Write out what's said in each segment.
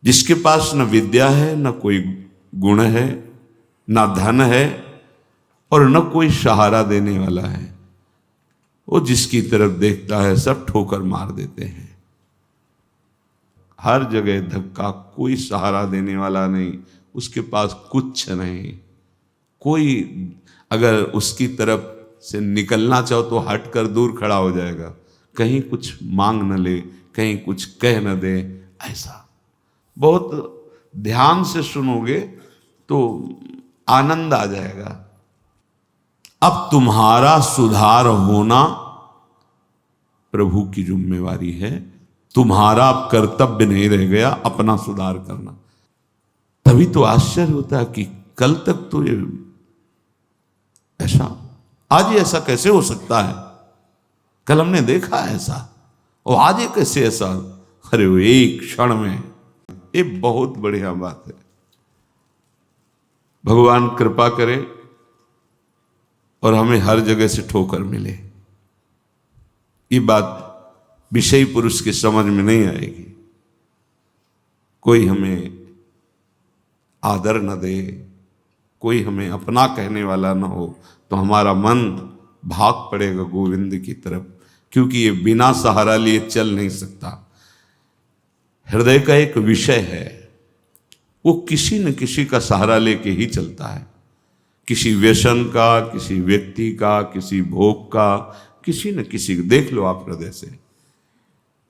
जिसके पास न विद्या है, न कोई गुण है, न धन है और न कोई सहारा देने वाला है, वो जिसकी तरफ देखता है सब ठोकर मार देते हैं। हर जगह धक्का, कोई सहारा देने वाला नहीं, उसके पास कुछ नहीं। कोई अगर उसकी तरफ से निकलना चाहो तो हट कर दूर खड़ा हो जाएगा, कहीं कुछ मांग न ले, कहीं कुछ कह न दे। ऐसा बहुत ध्यान से सुनोगे तो आनंद आ जाएगा। अब तुम्हारा सुधार होना प्रभु की जिम्मेवारी है, तुम्हारा अब कर्तव्य नहीं रह गया अपना सुधार करना। तभी तो आश्चर्य होता है कि कल तक तो ये ऐसा, आज ये ऐसा कैसे हो सकता है, कल हमने देखा ऐसा और आज ये कैसे ऐसा। अरे वो एक क्षण में, ये बहुत बढ़िया बात है। भगवान कृपा करे और हमें हर जगह से ठोकर मिले। ये बात विषयी पुरुष की समझ में नहीं आएगी। कोई हमें आदर न दे, कोई हमें अपना कहने वाला न हो, तो हमारा मन भाग पड़ेगा गोविंद की तरफ, क्योंकि ये बिना सहारा लिए चल नहीं सकता। हृदय का एक विषय है, वो किसी न किसी का सहारा लेके ही चलता है। किसी व्यसन का, किसी व्यक्ति का, किसी भोग का, किसी न किसी का। देख लो आप हृदय से,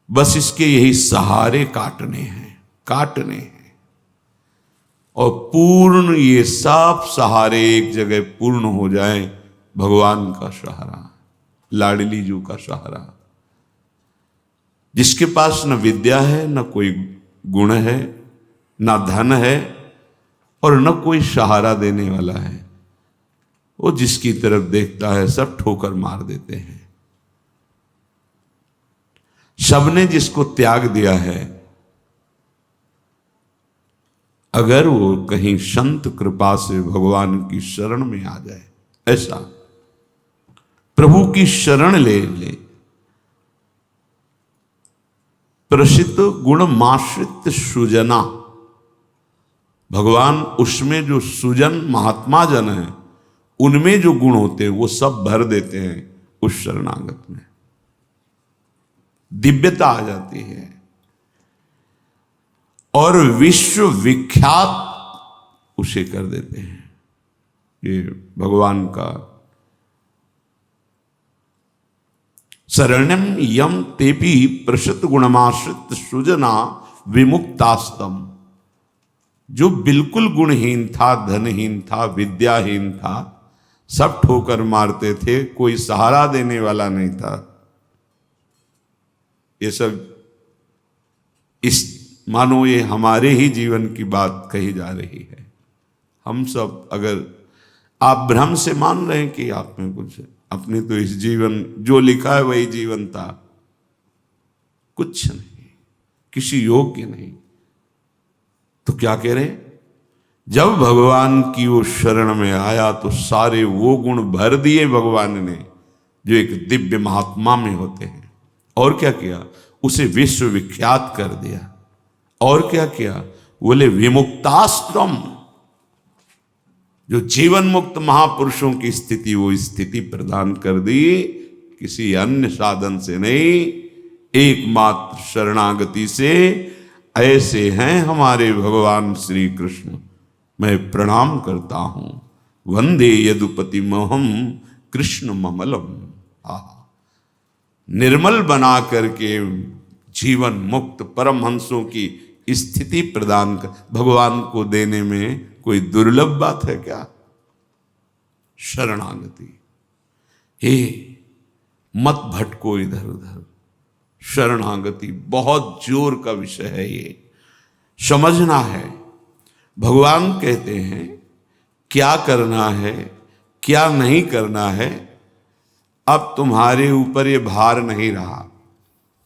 बस इसके यही सहारे काटने हैं और पूर्ण ये सब सहारे एक जगह पूर्ण हो जाए। भगवान का सहारा, लाडली जू का सहारा। जिसके पास न विद्या है, न कोई गुण है, न धन है और न कोई सहारा देने वाला है, वो जिसकी तरफ देखता है सब ठोकर मार देते हैं। सबने जिसको त्याग दिया है, अगर वो कहीं संत कृपा से भगवान की शरण में आ जाए, ऐसा प्रभु की शरण ले प्रसिद्ध गुण माश्रित सुजना। भगवान उसमें जो सुजन महात्मा जन है, उनमें जो गुण होते हैं वो सब भर देते हैं उस शरणागत में। दिव्यता आ जाती है और विश्व विख्यात उसे कर देते हैं। ये भगवान का शरण्यम यम तेपी प्रसिद्ध गुणमाश्रित सुजना विमुक्तास्तम। जो बिल्कुल गुणहीन था, धनहीन था, विद्याहीन था, सब ठोकर मारते थे, कोई सहारा देने वाला नहीं था। ये सब इस मानो ये हमारे ही जीवन की बात कही जा रही है। हम सब अगर आप भ्रम से मान रहे हैं कि आप में कुछ है, अपने तो इस जीवन जो लिखा है वही जीवन था, कुछ नहीं, किसी योग्य नहीं। तो क्या कह रहे हैं, जब भगवान की वो शरण में आया तो सारे वो गुण भर दिए भगवान ने जो एक दिव्य महात्मा में होते हैं। और क्या किया, उसे विश्व विख्यात कर दिया। और क्या किया, बोले विमुक्तास्तम। जो जीवन मुक्त महापुरुषों की स्थिति, वो स्थिति प्रदान कर दी, किसी अन्य साधन से नहीं, एकमात्र शरणागति से। ऐसे हैं हमारे भगवान श्री कृष्ण। मैं प्रणाम करता हूं, वंदे यदुपति मोहम कृष्ण ममलम। निर्मल बना करके जीवन मुक्त परमहंसों की स्थिति प्रदान कर भगवान को देने में कोई दुर्लभ बात है क्या। शरणागति, हे मत भटको इधर उधर। शरणागति बहुत जोर का विषय है, ये समझना है। भगवान कहते हैं क्या करना है, क्या नहीं करना है, अब तुम्हारे ऊपर ये भार नहीं रहा।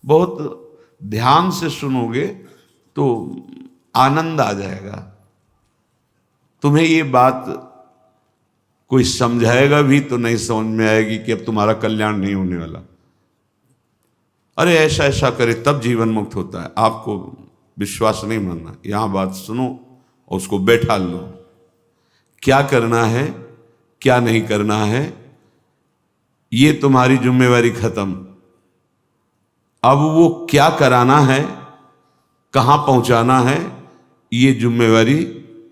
बहुत ध्यान से सुनोगे तो आनंद आ जाएगा। तुम्हें ये बात कोई समझाएगा भी तो नहीं समझ में आएगी कि अब तुम्हारा कल्याण नहीं होने वाला। अरे ऐसा ऐसा करे तब जीवन मुक्त होता है, आपको विश्वास नहीं मानना, यहां बात सुनो और उसको बैठा लो। क्या करना है क्या नहीं करना है ये तुम्हारी जिम्मेवारी खत्म। अब वो क्या कराना है, कहां पहुंचाना है, ये जिम्मेवारी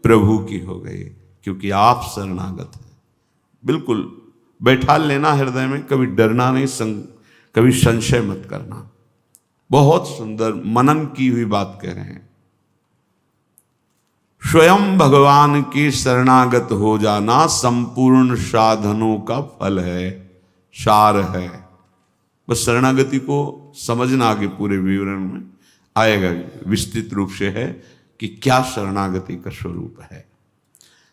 प्रभु की हो गई, क्योंकि आप शरणागत हैं। बिल्कुल बैठा लेना हृदय में, कभी डरना नहीं, कभी संशय मत करना। बहुत सुंदर मनन की हुई बात कह रहे हैं। स्वयं भगवान के शरणागत हो जाना संपूर्ण साधनों का फल है, सार है। बस शरणागति को समझना, आगे पूरे विवरण में आएगा, विस्तृत रूप से है कि क्या शरणागति का स्वरूप है।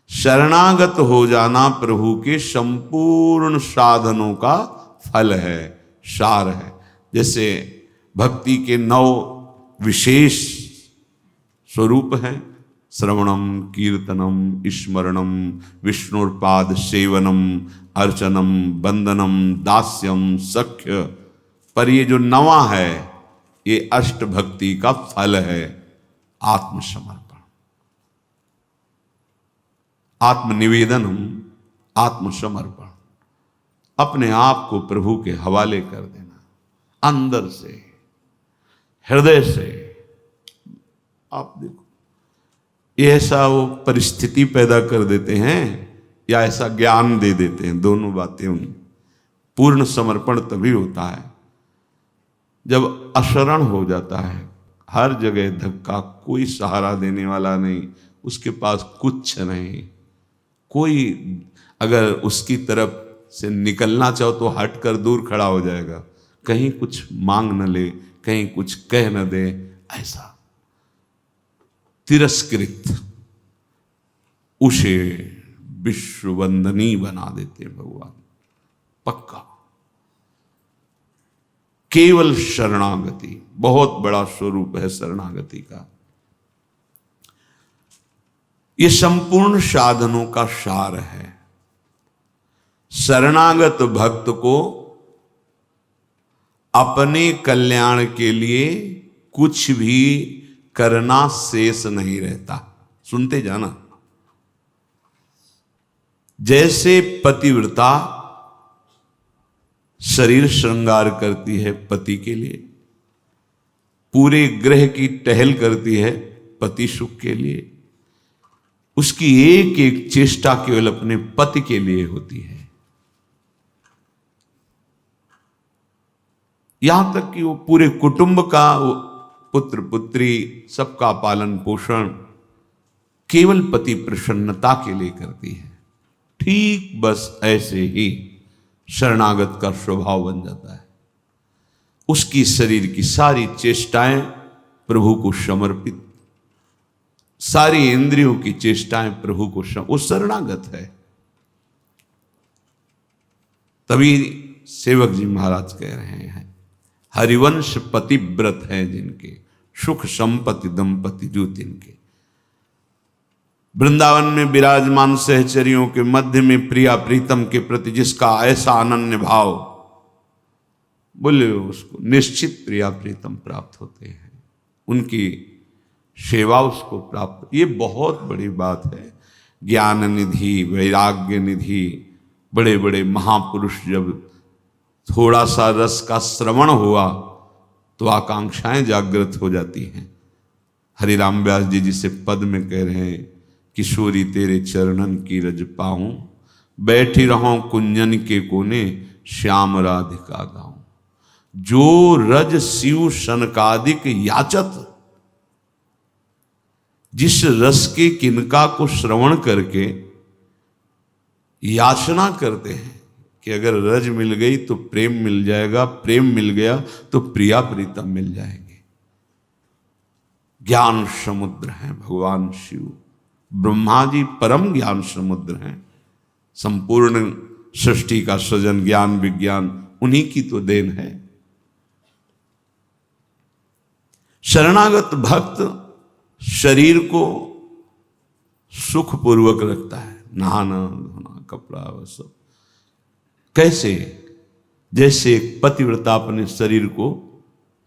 शरणागत हो जाना प्रभु के संपूर्ण साधनों का फल है, सार है। जैसे भक्ति के 9 विशेष स्वरूप हैं, श्रवणम, कीर्तनम, स्मरणम, विष्णुपाद सेवनम, अर्चनम, वंदनम, दास्यम, सख्य। पर ये जो 9वां है ये अष्ट भक्ति का फल है, आत्मसमर्पण, आत्मनिवेदनम, आत्मसमर्पण। अपने आप को प्रभु के हवाले कर देना, अंदर से, हृदय से। आप देखो ये ऐसा वो परिस्थिति पैदा कर देते हैं या ऐसा ज्ञान दे देते हैं, दोनों बातें उन। पूर्ण समर्पण तभी होता है जब अशरण हो जाता है, हर जगह धक्का, कोई सहारा देने वाला नहीं, उसके पास कुछ नहीं, कोई अगर उसकी तरफ से निकलना चाहो तो हट कर दूर खड़ा हो जाएगा, कहीं कुछ मांग न ले, कहीं कुछ कह न दे, ऐसा तिरस्कृत, उसे विश्ववंदनी बना देते भगवान। पक्का केवल शरणागति बहुत बड़ा स्वरूप है शरणागति का। ये संपूर्ण साधनों का सार है। शरणागत भक्त को अपने कल्याण के लिए कुछ भी करना शेष नहीं रहता। सुनते जाना। जैसे पतिव्रता शरीर श्रृंगार करती है पति के लिए, पूरे ग्रह की टहल करती है पति सुख के लिए, उसकी एक एक चेष्टा केवल अपने पति के लिए होती है। यहां तक कि वो पूरे कुटुंब का, वो पुत्र पुत्री सबका पालन पोषण केवल पति प्रसन्नता के लिए करती है। ठीक बस ऐसे ही शरणागत का स्वभाव बन जाता है। उसकी शरीर की सारी चेष्टाएं प्रभु को समर्पित, सारी इंद्रियों की चेष्टाएं प्रभु को वो शरणागत है। तभी सेवक जी महाराज कह रहे हैं, हरिवंश पतिव्रत हैं जिनके, सुख संपत्ति दंपति जो तिनके। वृंदावन में विराजमान सहचरियों के मध्य में प्रिया प्रीतम के प्रति जिसका ऐसा अनन्य भाव, बोले उसको निश्चित प्रिया प्रीतम प्राप्त होते हैं, उनकी सेवा उसको प्राप्त। ये बहुत बड़ी बात है। ज्ञान निधि, वैराग्य निधि, बड़े बड़े महापुरुष जब थोड़ा सा रस का श्रवण हुआ तो आकांक्षाएं जागृत हो जाती हैं। हरिराम व्यास जी जिसे पद में कह रहे हैं, किशोरी तेरे चरणन की रज पाऊं, बैठी रहूं कुंजन के कोने, श्याम राधिका गाऊं। जो रज शिव सनकादिक याचत, जिस रस के किनका को श्रवण करके याचना करते हैं कि अगर रज मिल गई तो प्रेम मिल जाएगा, प्रेम मिल गया तो प्रिया प्रीतम मिल जाएंगे। ज्ञान समुद्र हैं भगवान शिव, ब्रह्मा जी परम ज्ञान समुद्र हैं। संपूर्ण सृष्टि का सृजन, ज्ञान विज्ञान उन्हीं की तो देन है। शरणागत भक्त शरीर को सुखपूर्वक रखता है, नहाना धोना कपड़ा वह सब। कैसे? जैसे एक पतिव्रता अपने शरीर को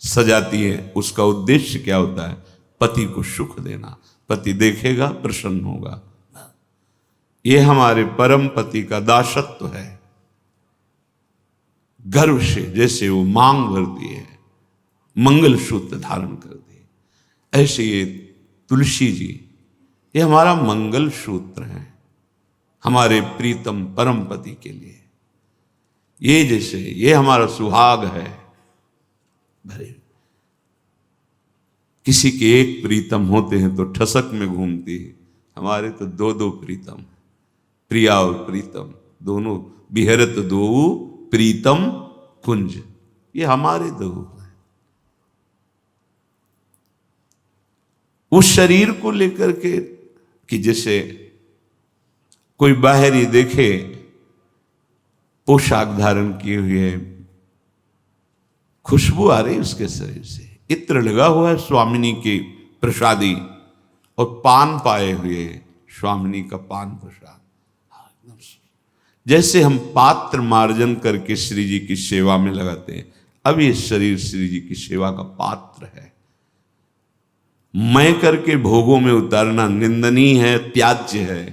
सजाती है, उसका उद्देश्य क्या होता है? पति को सुख देना, पति देखेगा प्रसन्न होगा। ये हमारे परम पति का दासत्व है। गर्व से जैसे वो मांग भरती है, मंगल सूत्र धारण करती है, ऐसे ये तुलसी जी ये हमारा मंगल सूत्र है हमारे प्रीतम परम पति के लिए। ये जैसे ये हमारा सुहाग है। भरे किसी के एक प्रीतम होते हैं तो ठसक में घूमती है, हमारे तो दो दो प्रीतम, प्रिया और प्रीतम दोनों, बिहरत दो प्रीतम कुंज, ये हमारे दो हैं। उस शरीर को लेकर के कि जैसे कोई बाहरी देखे पोशाक धारण किए हुए, खुशबू आ रही उसके शरीर से, इत्र लगा हुआ है स्वामिनी की प्रसादी, और पान पाए हुए स्वामिनी का पान प्रसाद। जैसे हम पात्र मार्जन करके श्री जी की सेवा में लगाते हैं, अब ये शरीर श्री जी की सेवा का पात्र है। मैं करके भोगों में उतारना निंदनीय है, त्याज्य है,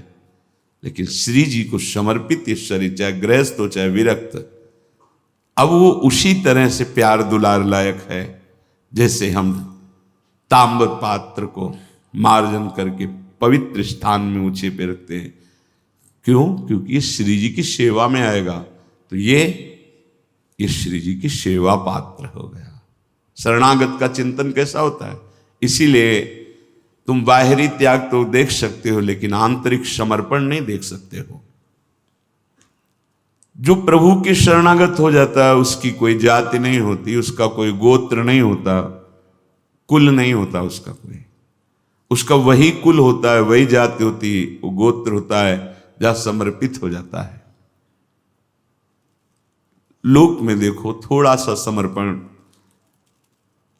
लेकिन श्री जी को समर्पित ये शरीर, चाहे गृहस्थ हो चाहे विरक्त, अब वो उसी तरह से प्यार दुलार लायक है जैसे हम ताम्र पात्र को मार्जन करके पवित्र स्थान में ऊंचे पे रखते हैं। क्यों? क्योंकि ये श्री जी की सेवा में आएगा, तो ये श्री जी की सेवा पात्र हो गया। शरणागत का चिंतन कैसा होता है? इसीलिए तुम बाहरी त्याग तो देख सकते हो, लेकिन आंतरिक समर्पण नहीं देख सकते हो। जो प्रभु के शरणागत हो जाता है उसकी कोई जाति नहीं होती, उसका कोई गोत्र नहीं होता, कुल नहीं होता उसका कोई, उसका वही कुल होता है, वही जाति होती है, वो गोत्र होता है जहां समर्पित हो जाता है। लोक में देखो थोड़ा सा समर्पण,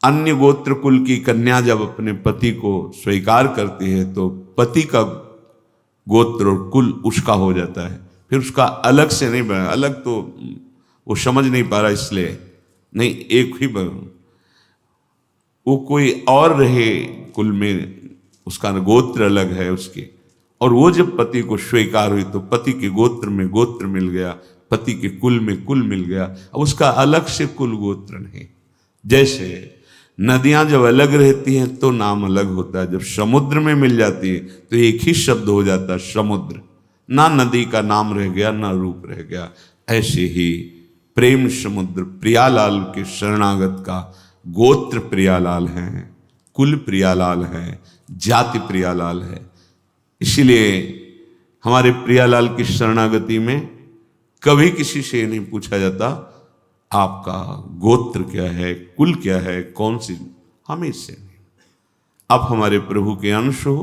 अन्य गोत्र कुल की कन्या जब अपने पति को स्वीकार करती है तो पति का गोत्र और कुल उसका हो जाता है, फिर उसका अलग से नहीं बना, अलग तो वो समझ नहीं पा रहा इसलिए नहीं, एक ही बना, वो कोई और रहे कुल में, उसका गोत्र अलग है उसके, और वो जब पति को स्वीकार हुई तो पति के गोत्र में गोत्र मिल गया, पति के कुल में कुल मिल गया, अब उसका अलग से कुल गोत्र नहीं। जैसे नदियां जब अलग रहती हैं तो नाम अलग होता है, जब समुद्र में मिल जाती है तो एक ही शब्द हो जाता है समुद्र, ना नदी का नाम रह गया ना रूप रह गया। ऐसे ही प्रेम समुद्र प्रियालाल के शरणागत का गोत्र प्रियालाल है, कुल प्रियालाल है, जाति प्रियालाल है। इसीलिए हमारे प्रियालाल की शरणागति में कभी किसी से नहीं पूछा जाता आपका गोत्र क्या है, कुल क्या है, कौन सी, हमें इससे नहीं। आप हमारे प्रभु के अंश हो,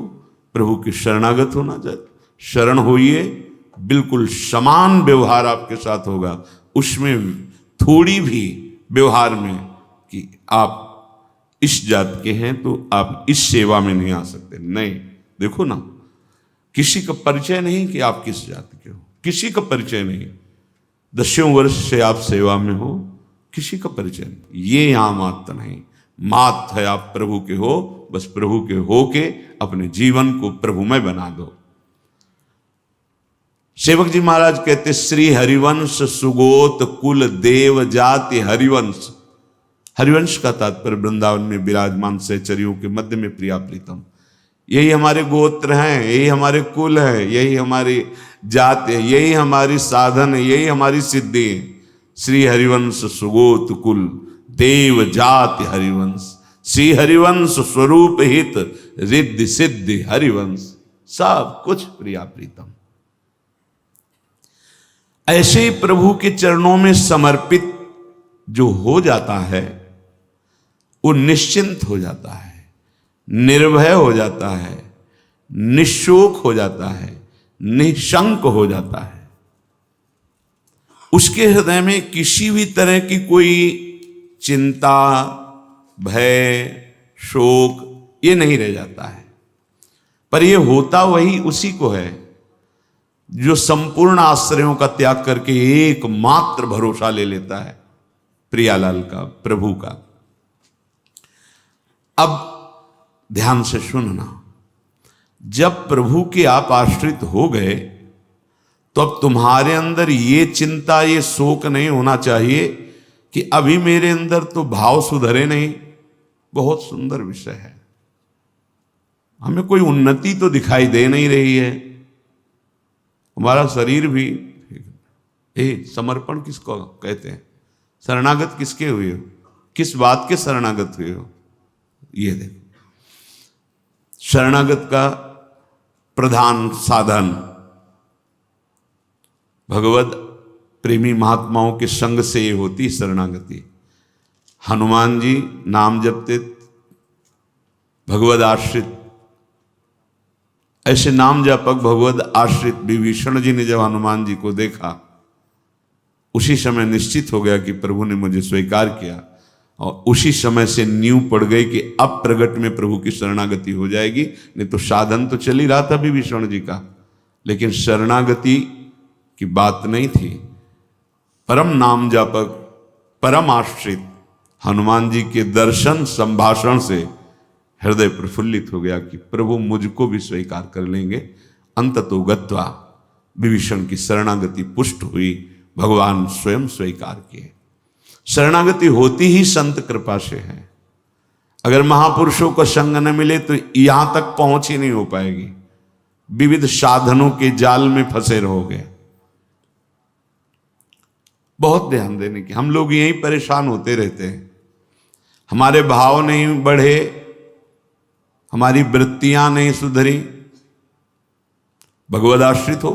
प्रभु के शरणागत होना चाहिए, शरण होइए, बिल्कुल समान व्यवहार आपके साथ होगा, उसमें थोड़ी भी व्यवहार में कि आप इस जात के हैं तो आप इस सेवा में नहीं आ सकते, नहीं। देखो ना, किसी का परिचय नहीं कि आप किस जाति के हो, किसी का परिचय नहीं, 10 वर्ष से आप सेवा में हो, किसी का परिचय नहीं। ये यहां मात्र नहीं, मात है आप प्रभु के हो, बस प्रभु के हो के अपने जीवन को प्रभुमय बना दो। सेवक जी महाराज कहते, श्री हरिवंश सुगोत कुल देव जाति हरिवंश। हरिवंश का तात्पर्य वृंदावन में विराजमान सहचरियों के मध्य में प्रिया प्रीतम, यही हमारे गोत्र हैं, यही हमारे कुल है, यही हमारी जात है, यही हमारी साधन है, यही हमारी सिद्धि है। श्री हरिवंश सुगोत कुल देव जाति हरिवंश, श्री हरिवंश स्वरूप हित रिद्धि सिद्धि हरिवंश, सब कुछ प्रिया प्रीतम। ऐसे ही प्रभु के चरणों में समर्पित जो हो जाता है वो निश्चिंत हो जाता है, निर्भय हो जाता है, निशोक हो जाता है, निशंक हो जाता है। उसके हृदय में किसी भी तरह की कोई चिंता, भय, शोक ये नहीं रह जाता है। पर ये होता वही उसी को है जो संपूर्ण आश्रयों का त्याग करके एकमात्र भरोसा ले लेता है प्रियालाल का, प्रभु का। अब ध्यान से सुनना, जब प्रभु के आप आश्रित हो गए तो अब तुम्हारे अंदर ये चिंता, ये शोक नहीं होना चाहिए कि अभी मेरे अंदर तो भाव सुधरे नहीं। बहुत सुंदर विषय है। हमें कोई उन्नति तो दिखाई दे नहीं रही है, हमारा शरीर भी। समर्पण किसको कहते हैं? शरणागत किसके हुए हो? किस बात के शरणागत हुए हो? ये देखो, शरणागत का प्रधान साधन भगवत प्रेमी महात्माओं के संग से ये होती शरणागति। हनुमान जी नाम जपते, भगवद आश्रित, ऐसे नाम जापक भगवद आश्रित विभीषण जी ने जब हनुमान जी को देखा, उसी समय निश्चित हो गया कि प्रभु ने मुझे स्वीकार किया, और उसी समय से नींव पड़ गई कि अब प्रगट में प्रभु की शरणागति हो जाएगी। नहीं तो साधन तो चल ही रहा था विभीषण जी का, लेकिन शरणागति की बात नहीं थी। परम नाम जापक, परम आश्रित हनुमान जी के दर्शन संभाषण से हृदय प्रफुल्लित हो गया कि प्रभु मुझको भी स्वीकार कर लेंगे। अंततो गत्वा विभीषण की शरणागति पुष्ट हुई, भगवान स्वयं स्वीकार किए। शरणागति होती ही संत कृपा से है। अगर महापुरुषों का संग न मिले तो यहां तक पहुंच ही नहीं हो पाएगी। विविध साधनों के जाल में फंसे रहोगे। बहुत ध्यान देने की, हम लोग यहीं परेशान होते रहते हैं। हमारे भाव नहीं बढ़े, हमारी वृत्तियां नहीं सुधरी। भगवद आश्रित हो,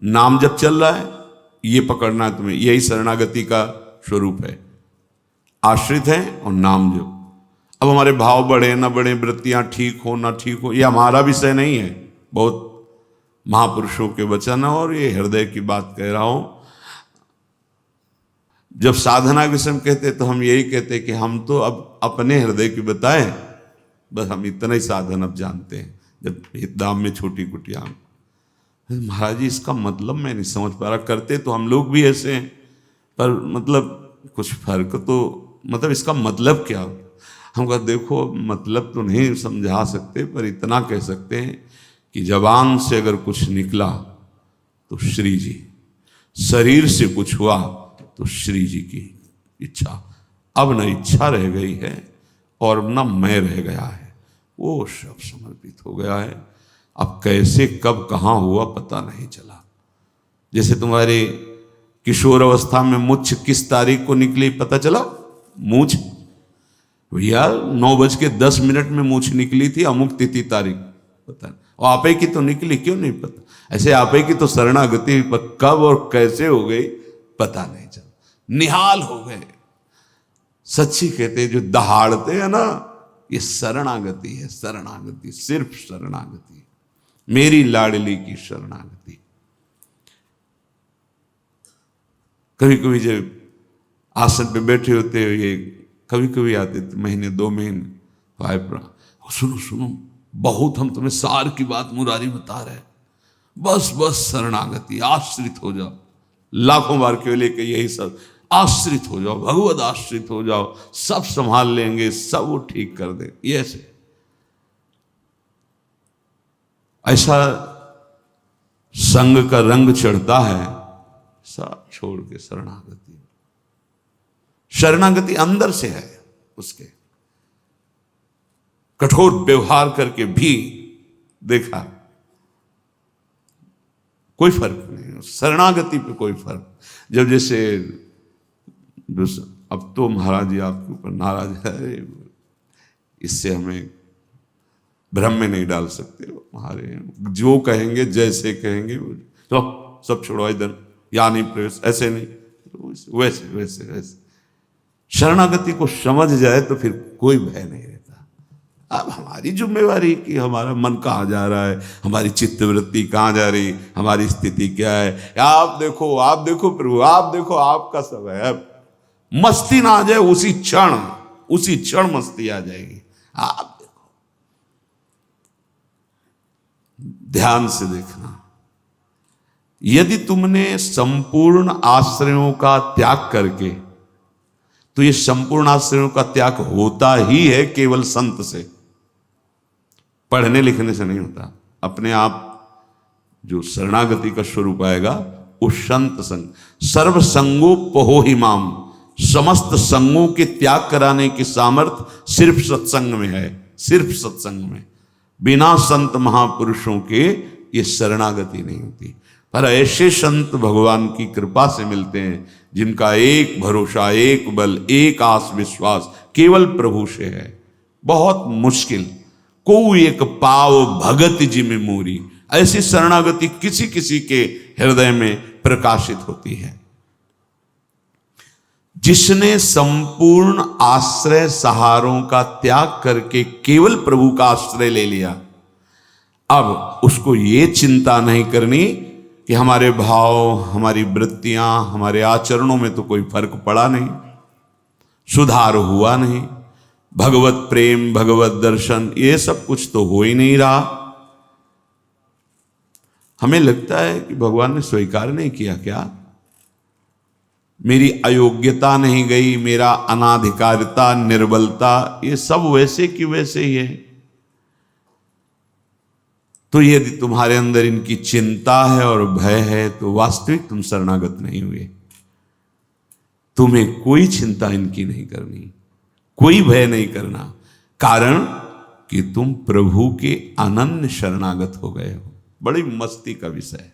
नाम जब चल रहा है, ये पकड़ना है तुम्हें। यही शरणागति का स्वरूप है। आश्रित है और नाम जप। अब हमारे भाव बढ़े ना बढ़े, वृत्तियां ठीक हो ना ठीक हो, ये हमारा विषय नहीं है। बहुत महापुरुषों के वचन और ये हृदय की बात कह रहा हूं। जब साधना के समय कहते तो हम यही कहते कि हम तो अब अपने हृदय की बताएं, बस हम इतना ही साधन अब जानते हैं। जब हितदाम में छोटी कुटिया, महाराज जी इसका मतलब मैं नहीं समझ पा रहा। करते तो हम लोग भी ऐसे हैं, पर मतलब कुछ फर्क तो, मतलब इसका मतलब क्या? हम कहा देखो, मतलब तो नहीं समझा सकते, पर इतना कह सकते हैं कि जबान से अगर कुछ निकला तो श्री जी, शरीर से कुछ हुआ तो श्री जी की इच्छा। अब न इच्छा रह गई है और न मैं रह गया है, वो सब समर्पित हो गया है। अब कैसे कब कहाँ हुआ पता नहीं चला। जैसे तुम्हारे किशोर अवस्था में मुछ किस तारीख को निकली पता चला? मूछ भैया 9:10 में मूछ निकली थी, अमुक तिथि तारीख पता नहीं। और आपे की तो निकली, क्यों नहीं पता? ऐसे आपे की तो शरणागति कब और कैसे हो गई पता नहीं चला। निहाल हो गए। सच्ची कहते जो दहाड़ते हैं ना, ये शरणागति है। शरणागति, सिर्फ शरणागति, मेरी लाडली की शरणागति। कभी कभी जब आसन पे बैठे होते हो, ये कभी कभी आते थे, महीने 2 महीने, भाई सुनो सुनो, बहुत हम तुम्हें सार की बात मुरारी बता रहे, बस बस शरणागति, आश्रित हो जाओ। लाखों बार क्यों लेके यही सब, आश्रित हो जाओ, भगवद आश्रित हो जाओ, सब संभाल लेंगे, सब वो ठीक कर दे। ये ऐसा संग का रंग चढ़ता है, सब छोड़ के शरणागति। शरणागति अंदर से है उसके। कठोर व्यवहार करके भी देखा कोई फर्क नहीं, शरणागति पे कोई फर्क। जब जैसे अब तो महाराज जी आपके ऊपर नाराज है, इससे हमें भ्रम में नहीं डाल सकते। हमारे जो कहेंगे, जैसे कहेंगे, तो सब छोड़ो इधर, या नहीं प्रवेश, ऐसे नहीं, वैसे वैसे वैसे। शरणागति को समझ जाए तो फिर कोई भय नहीं रहता। अब हमारी जिम्मेवारी कि हमारा मन कहाँ जा रहा है, हमारी चित्तवृत्ति कहाँ जा रही, हमारी स्थिति क्या है। आप देखो प्रभु, आप देखो, आपका सब है। अब मस्ती ना आ जाए, उसी क्षण मस्ती आ जाएगी। आप देखो, ध्यान से देखना। यदि तुमने संपूर्ण आश्रयों का त्याग करके, तो ये संपूर्ण आश्रयों का त्याग होता ही है केवल संत से। पढ़ने लिखने से नहीं होता। अपने आप जो शरणागति का स्वरूप आएगा वो संत संग, सर्व संगोपहो ही माम, समस्त संगों के त्याग कराने की सामर्थ्य सिर्फ सत्संग में है, सिर्फ सत्संग में। बिना संत महापुरुषों के ये शरणागति नहीं होती। पर ऐसे संत भगवान की कृपा से मिलते हैं जिनका एक भरोसा, एक बल, एक आस विश्वास केवल प्रभु से है। बहुत मुश्किल, को एक पाव भगत जिमि मोरी, ऐसी शरणागति किसी किसी के हृदय में प्रकाशित होती है। जिसने संपूर्ण आश्रय सहारों का त्याग करके केवल प्रभु का आश्रय ले लिया, अब उसको ये चिंता नहीं करनी कि हमारे भाव, हमारी वृत्तियां, हमारे आचरणों में तो कोई फर्क पड़ा नहीं, सुधार हुआ नहीं, भगवत प्रेम, भगवत दर्शन, ये सब कुछ तो हो ही नहीं रहा। हमें लगता है कि भगवान ने स्वीकार नहीं किया क्या? मेरी अयोग्यता नहीं गई, मेरा अनाधिकारिता, निर्बलता, ये सब वैसे की वैसे ही है। तो यदि तुम्हारे अंदर इनकी चिंता है और भय है तो वास्तविक तुम शरणागत नहीं हुए। तुम्हें कोई चिंता इनकी नहीं करनी, कोई भय नहीं करना, कारण कि तुम प्रभु के अनन्य शरणागत हो गए हो। बड़ी मस्ती का विषय है।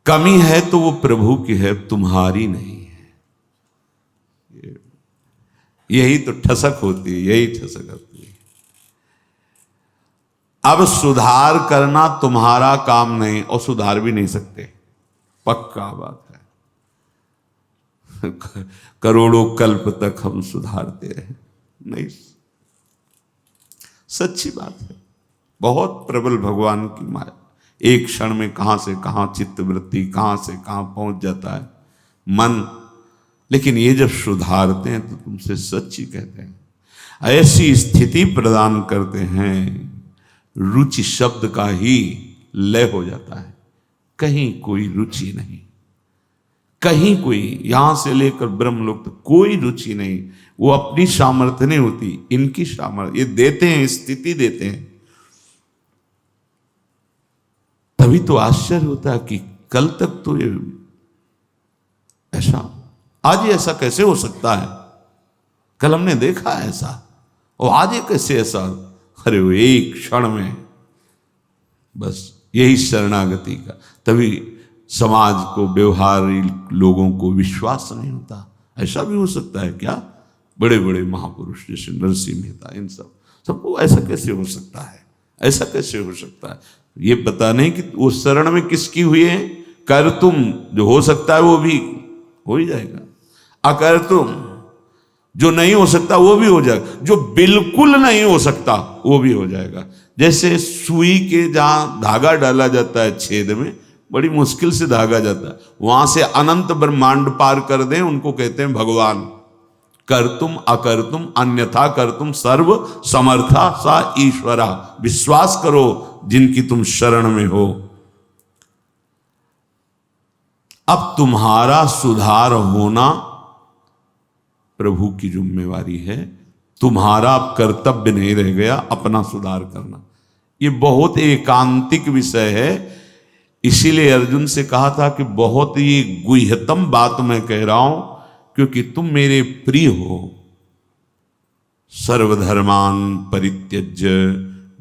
कमी है तो वो प्रभु की है, तुम्हारी नहीं है। यही तो ठसक होती है, यही ठसक होती है। अब सुधार करना तुम्हारा काम नहीं और सुधार भी नहीं सकते, पक्का बात है। करोड़ों कल्प तक हम सुधारते रहे नहीं, सच्ची बात है। बहुत प्रबल भगवान की माया, एक क्षण में कहां से कहां चित्त वृत्ति, कहां से कहां पहुंच जाता है मन। लेकिन ये जब सुधारते हैं तो तुमसे सच्ची कहते हैं, ऐसी स्थिति प्रदान करते हैं, रुचि शब्द का ही लय हो जाता है। कहीं कोई रुचि नहीं, कहीं कोई, यहां से लेकर ब्रह्मलोक तक कोई रुचि नहीं। वो अपनी सामर्थ्य नहीं होती, इनकी सामर्थ्य। ये देते हैं, स्थिति देते हैं। तभी तो आश्चर्य होता है कि कल तक तो ये ऐसा, आज ये ऐसा कैसे हो सकता है? कल हमने देखा ऐसा, और आज ये कैसे ऐसा? अरे वो एक क्षण में, बस यही शरणागति का। तभी समाज को, व्यवहारी लोगों को विश्वास नहीं होता। ऐसा भी हो सकता है क्या? बड़े बड़े महापुरुष जैसे नरसिंह मेहता, इन सबको ऐसा कैसे हो सकता है? ऐसा कैसे हो सकता है? ये पता नहीं कि वो शरण में किसकी हुए हैं। कर तुम, जो हो सकता है वो भी हो ही जाएगा, अकर तुम, जो नहीं हो सकता वो भी हो जाएगा, जो बिल्कुल नहीं हो सकता वो भी हो जाएगा। जैसे सुई के जहां धागा डाला जाता है छेद में, बड़ी मुश्किल से धागा जाता है, वहां से अनंत ब्रह्मांड पार कर दें, उनको कहते हैं भगवान। कर तुम अकर तुम अन्यथा कर तुम सर्व समर्था सा ईश्वरा। विश्वास करो जिनकी तुम शरण में हो। अब तुम्हारा सुधार होना प्रभु की जिम्मेवारी है। तुम्हारा अब कर्तव्य नहीं रह गया अपना सुधार करना। ये बहुत एकांतिक विषय है। इसीलिए अर्जुन से कहा था कि बहुत ही गुह्यतम बात मैं कह रहा हूं, क्योंकि तुम मेरे प्रिय हो। सर्वधर्मान परित्यज्य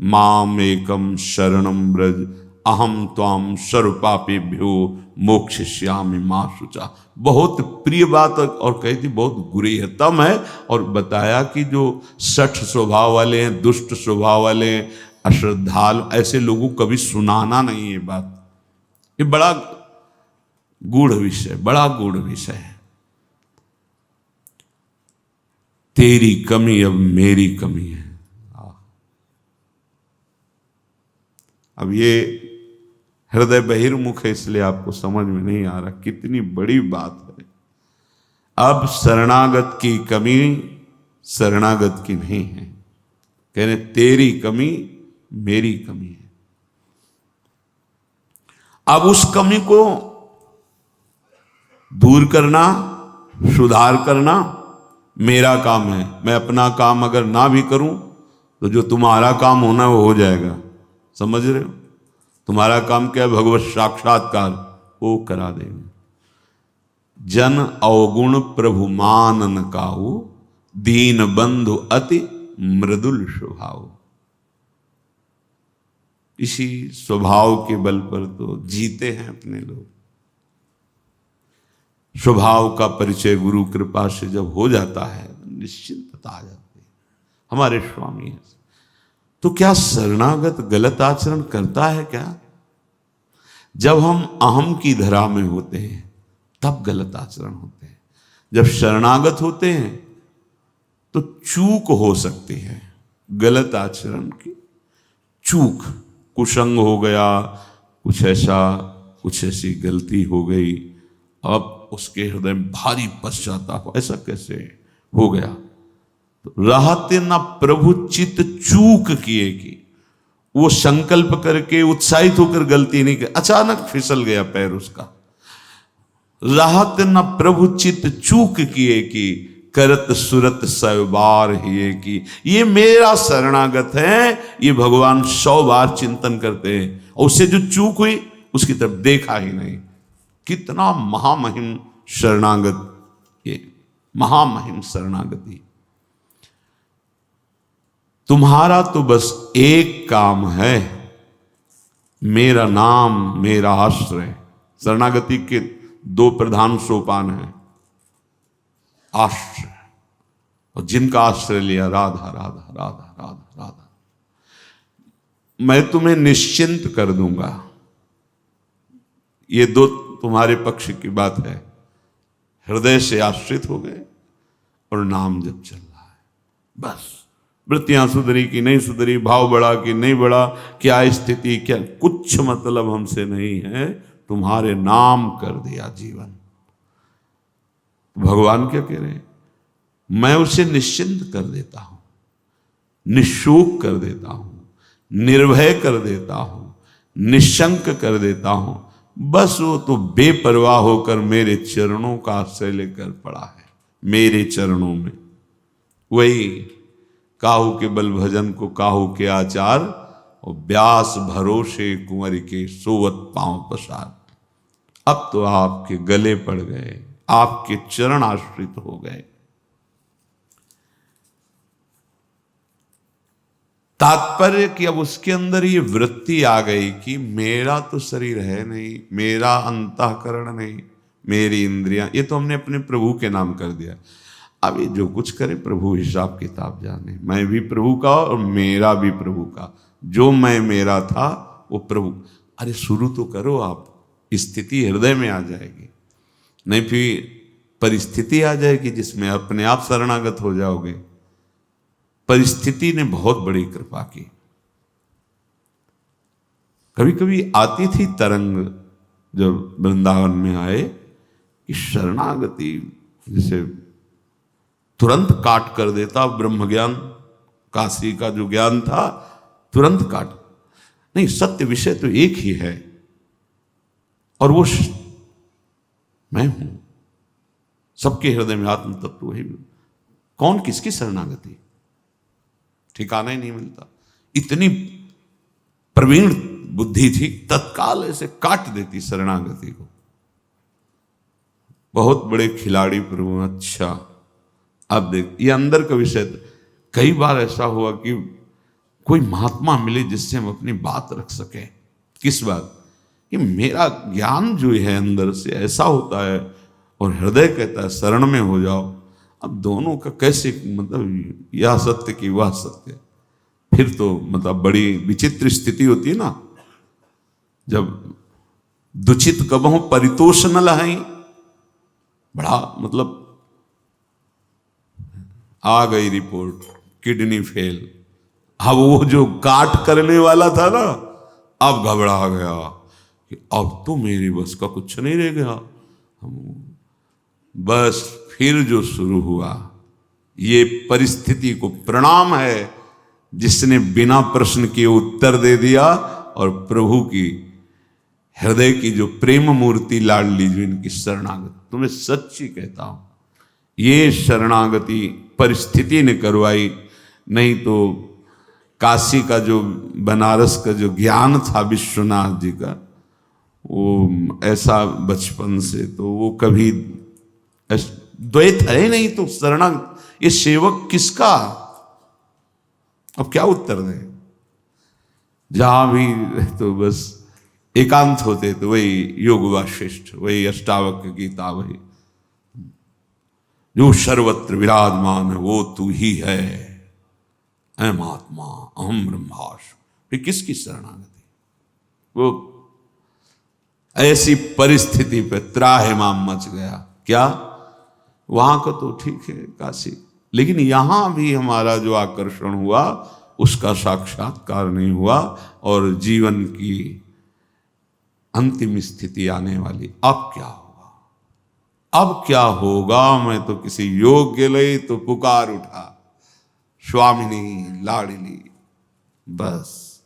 माम एकम शरणम व्रज अहम त्वाम सर्वपापेभ्यो मोक्षयिष्यामि मा शुचा। बहुत प्रिय बात, और कही थी बहुत गुह्यतम है। और बताया कि जो सठ स्वभाव वाले हैं, दुष्ट स्वभाव वाले हैं, अश्रद्धालु, ऐसे लोगों को कभी सुनाना नहीं है बात। ये बड़ा गूढ़ विषय, बड़ा गूढ़ विषय है। तेरी कमी अब मेरी कमी है। अब ये हृदय बहिर्मुख है, इसलिए आपको समझ में नहीं आ रहा कितनी बड़ी बात है। अब शरणागत की कमी शरणागत की नहीं है, कह रहे तेरी कमी मेरी कमी है। अब उस कमी को दूर करना, सुधार करना मेरा काम है, मैं अपना काम अगर ना भी करूं तो जो तुम्हारा काम होना वो हो जाएगा। समझ रहे हो? तुम्हारा काम क्या है? भगवत साक्षात्कार, वो करा देंगे। जन अवगुण प्रभु मानन काहू, दीन बंधु अति मृदुल स्वभाव। इसी स्वभाव के बल पर तो जीते हैं अपने लोग। स्वभाव का परिचय गुरु कृपा से जब हो जाता है निश्चिंतता आ जाती है। हमारे स्वामी है। तो क्या शरणागत गलत आचरण करता है क्या? जब हम अहम की धरा में होते हैं तब गलत आचरण होते हैं। जब शरणागत होते हैं तो चूक हो सकती है, गलत आचरण की चूक, कुसंग हो गया, कुछ ऐसी गलती हो गई, अब उसके हृदय में भारी पश्चाताप, ऐसा कैसे हो गया? तो रहते न प्रभु चित चूक किए की, वो संकल्प करके उत्साहित होकर गलती नहीं की, अचानक फिसल गया पैर उसका। रहत न प्रभु चित चूक किए की, करत सुरत सौ बार ही की। ये मेरा शरणागत है, ये भगवान 100 बार चिंतन करते हैं और उससे जो चूक हुई उसकी तरफ देखा ही नहीं। कितना महामहिम शरणागत, ये महामहिम शरणागति। तुम्हारा तो बस एक काम है, मेरा नाम मेरा आश्रय। शरणागति के 2 प्रधान सोपान हैं, आश्रय और जिनका आश्रय लिया, राधा राधा राधा राधा राधा, मैं तुम्हें निश्चिंत कर दूंगा। ये 2 तुम्हारे पक्ष की बात है। हृदय से आश्रित हो गए और नाम जब चल रहा है, बस वृत्तियां सुधरी कि नहीं सुधरी, भाव बढ़ा कि नहीं बढ़ा, क्या स्थिति, क्या, कुछ मतलब हमसे नहीं है, तुम्हारे नाम कर दिया जीवन। भगवान क्या कह रहे हैं? मैं उसे निश्चिंत कर देता हूं, निशोक कर देता हूं, निर्भय कर देता हूं, निशंक कर देता हूं। बस वो तो बेपरवाह होकर मेरे चरणों का आश्रय लेकर पड़ा है, मेरे चरणों में। वही काहू के बल भजन को काहू के आचार, और व्यास भरोसे कुंवर के सोवत पांव पसार। अब तो आपके गले पड़ गए, आपके चरण आश्रित हो गए। तात्पर्य कि अब उसके अंदर ये वृत्ति आ गई कि मेरा तो शरीर है नहीं, मेरा अंतःकरण नहीं, मेरी इंद्रियां, ये तो हमने अपने प्रभु के नाम कर दिया। अब ये जो कुछ करे प्रभु हिसाब किताब जाने। मैं भी प्रभु का और मेरा भी प्रभु का। जो मैं मेरा था वो प्रभु। अरे शुरू तो करो आप, स्थिति हृदय में आ जाएगी, नहीं फिर परिस्थिति आ जाएगी जिसमें अपने आप शरणागत हो जाओगे। परिस्थिति ने बहुत बड़ी कृपा की। कभी कभी आती थी तरंग जब वृंदावन में आए कि शरणागति जैसे तुरंत काट कर देता। ब्रह्म ज्ञान, काशी का जो ज्ञान था, तुरंत काट। नहीं, सत्य विषय तो एक ही है और वो मैं हूं। सबके हृदय में आत्म तत्व वही। कौन किसकी शरणागति, ठिकाना ही नहीं मिलता। इतनी प्रवीण बुद्धि थी, तत्काल ऐसे काट देती शरणागति को। बहुत बड़े खिलाड़ी प्रभु। अच्छा अब देख, ये अंदर का विषय। कई बार ऐसा हुआ कि कोई महात्मा मिले जिससे हम अपनी बात रख सके। किस बात कि मेरा ज्ञान जो है अंदर से ऐसा होता है और हृदय कहता है शरण में हो जाओ। अब दोनों का कैसे, मतलब यह सत्य की वह सत्य, फिर तो मतलब बड़ी विचित्र स्थिति होती है ना। जब दुचित कबहु परितोष न लहाई, बड़ा मतलब आ गई रिपोर्ट किडनी फेल। अब वो जो काट करने वाला था ना, अब घबरा गया कि अब तो मेरी बस का कुछ नहीं रह गया। बस फिर जो शुरू हुआ, ये परिस्थिति को प्रणाम है जिसने बिना प्रश्न के उत्तर दे दिया। और प्रभु की हृदय की जो प्रेम मूर्ति लाडली, जो इनकी शरणागत, तुम्हें सच्ची कहता हूं, ये शरणागति परिस्थिति ने करवाई, नहीं तो काशी का जो बनारस का जो ज्ञान था विश्वनाथ जी का, वो ऐसा बचपन से तो वो कभी द्वैत है नहीं, तो ये सेवक किसका? अब क्या उत्तर दें? जहां भी तो बस एकांत होते तो वही योग वाशिष्ठ, वही अष्टावक्र गीता, वही जो सर्वत्र विराजमान है वो तू ही है, अहम आत्मा अहम ब्रह्मास्मि। फिर किसकी शरणागति? वो ऐसी परिस्थिति पे त्राहिमाम मच गया। क्या वहां का तो ठीक है काशी, लेकिन यहां भी हमारा जो आकर्षण हुआ उसका साक्षात्कार नहीं हुआ, और जीवन की अंतिम स्थिति आने वाली। अब क्या होगा? अब क्या होगा? मैं तो किसी योग्य लई तो पुकार उठा, स्वामिनी लाडली, बस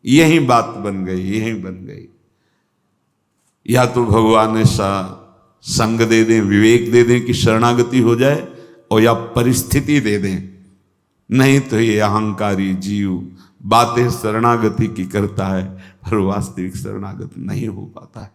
यही बात बन गई, यही बन गई। या तो भगवान ऐसा संग दे दें, विवेक दे दें कि शरणागति हो जाए, और या परिस्थिति दे दें, नहीं तो ये अहंकारी जीव बातें शरणागति की करता है पर वास्तविक शरणागत नहीं हो पाता है।